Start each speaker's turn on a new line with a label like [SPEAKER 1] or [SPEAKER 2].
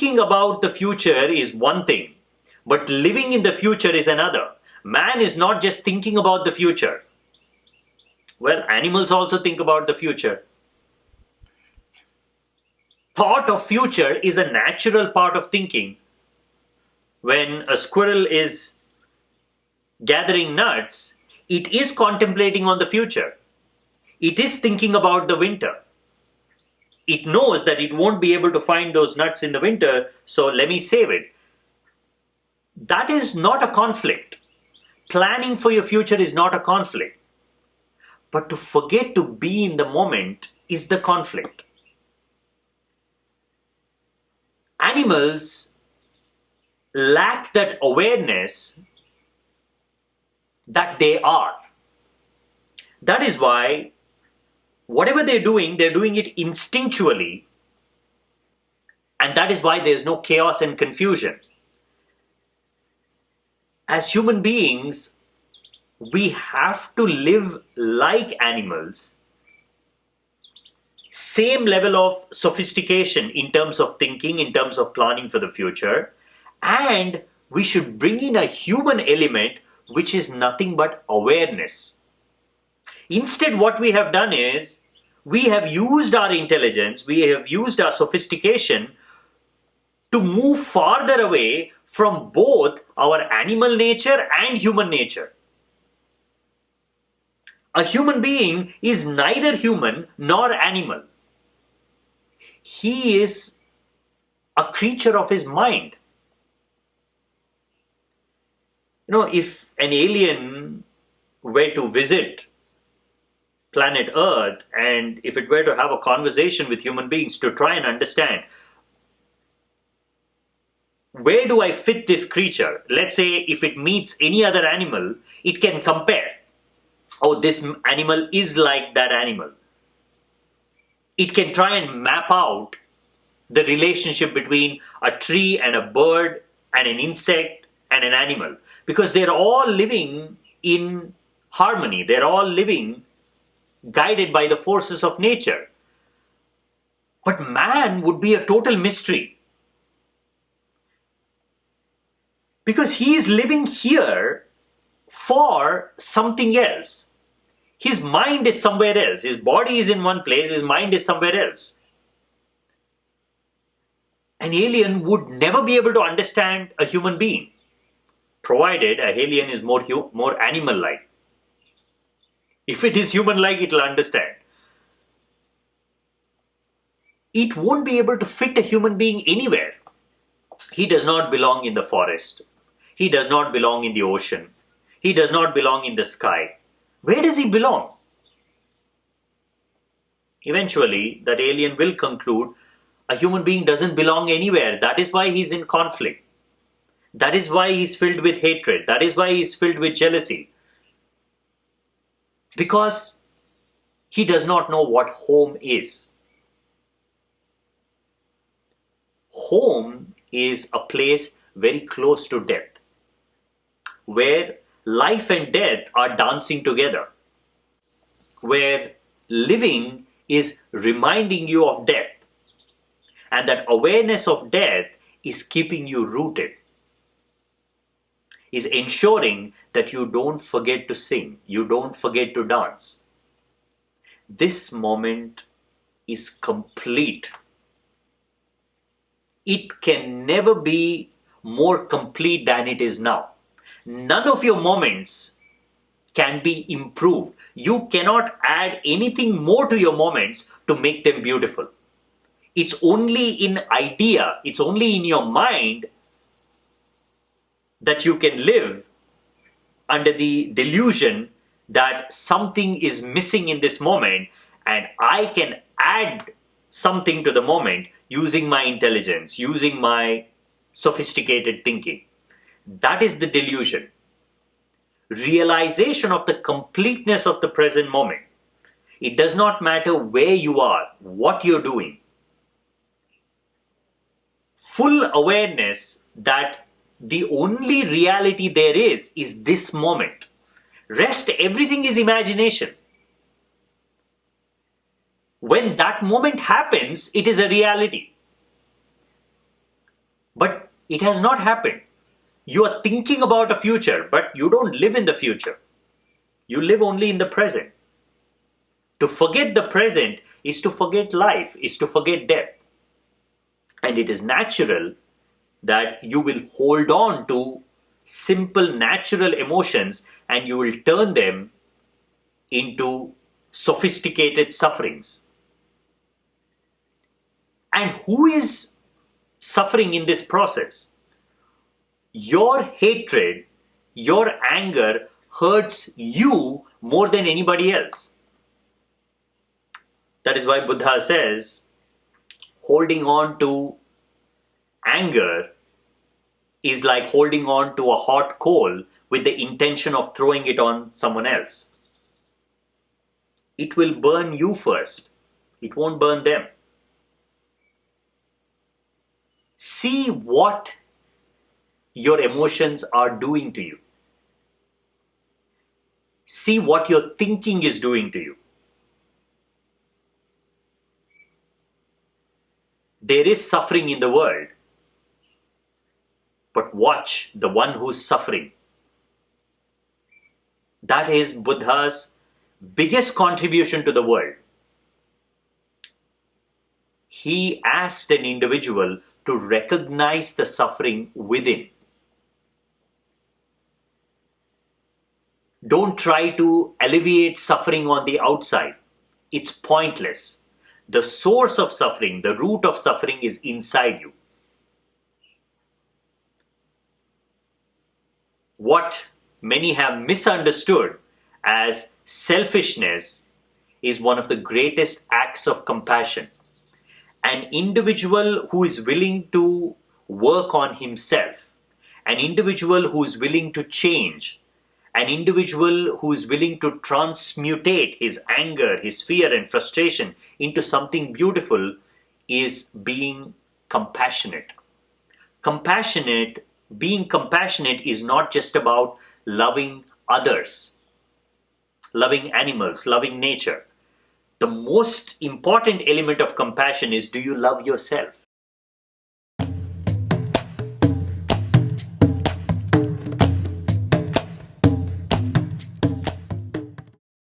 [SPEAKER 1] thinking about the future is one thing, but living in the future is another. Man is not just thinking about the future. Well, animals also think about the future. Thought of future is a natural part of thinking. When a squirrel is gathering nuts, it is contemplating on the future. It is thinking about the winter. It knows that it won't be able to find those nuts in the winter, so let me save it. That is not a conflict. Planning for your future is not a conflict. But to forget to be in the moment is the conflict. Animals lack that awareness that they are. That is why whatever they're doing it instinctually, and that is why there's no chaos and confusion. As human beings, we have to live like animals, same level of sophistication in terms of thinking, in terms of planning for the future, and we should bring in a human element which is nothing but awareness. Instead, what we have done is we have used our intelligence, we have used our sophistication to move farther away from both our animal nature and human nature. A human being is neither human nor animal. He is a creature of his mind. If an alien were to visit planet Earth and if it were to have a conversation with human beings to try and understand, where do I fit this creature? Let's say if it meets any other animal, it can compare. Oh, this animal is like that animal. It can try and map out the relationship between a tree and a bird and an insect and an animal, because they're all living in harmony. They're all living guided by the forces of nature. But man would be a total mystery, because he is living here for something else. His mind is somewhere else. His body is in one place, his mind is somewhere else. An alien would never be able to understand a human being, provided an alien is more animal-like. If it is human-like, it will understand. It won't be able to fit a human being anywhere. He does not belong in the forest. He does not belong in the ocean. He does not belong in the sky. Where does he belong? Eventually, that alien will conclude a human being doesn't belong anywhere. That is why he's in conflict. That is why he's filled with hatred. That is why he's filled with jealousy. Because he does not know what home is. Home is a place very close to death, where life and death are dancing together, where living is reminding you of death, and that awareness of death is keeping you rooted, is ensuring that you don't forget to sing, you don't forget to dance. This moment is complete. It can never be more complete than it is now. None of your moments can be improved. You cannot add anything more to your moments to make them beautiful. It's only in idea, it's only in your mind that you can live under the delusion that something is missing in this moment and I can add something to the moment using my intelligence, using my sophisticated thinking. That is the delusion. Realization of the completeness of the present moment. It does not matter where you are, what you're doing. Full awareness that the only reality there is this moment. Rest, everything is imagination. When that moment happens, it is a reality. It has not happened. You are thinking about a future, but you don't live in the future. You live only in the present. To forget the present is to forget life, is to forget death. And it is natural that you will hold on to simple natural emotions and you will turn them into sophisticated sufferings. And who is suffering in this process? Your hatred, your anger hurts you more than anybody else. That is why Buddha says holding on to anger is like holding on to a hot coal with the intention of throwing it on someone else. It will burn you first. It won't burn them. See what your emotions are doing to you. See what your thinking is doing to you. There is suffering in the world, but watch the one who's suffering. That is Buddha's biggest contribution to the world. He asked an individual to recognize the suffering within. Don't try to alleviate suffering on the outside. It's pointless. The source of suffering, the root of suffering is inside you. What many have misunderstood as selfishness is one of the greatest acts of compassion. An individual who is willing to work on himself, an individual who is willing to change, an individual who is willing to transmutate his anger, his fear and frustration into something beautiful is being compassionate. Being compassionate is not just about loving others, loving animals, loving nature. The most important element of compassion is, do you love yourself?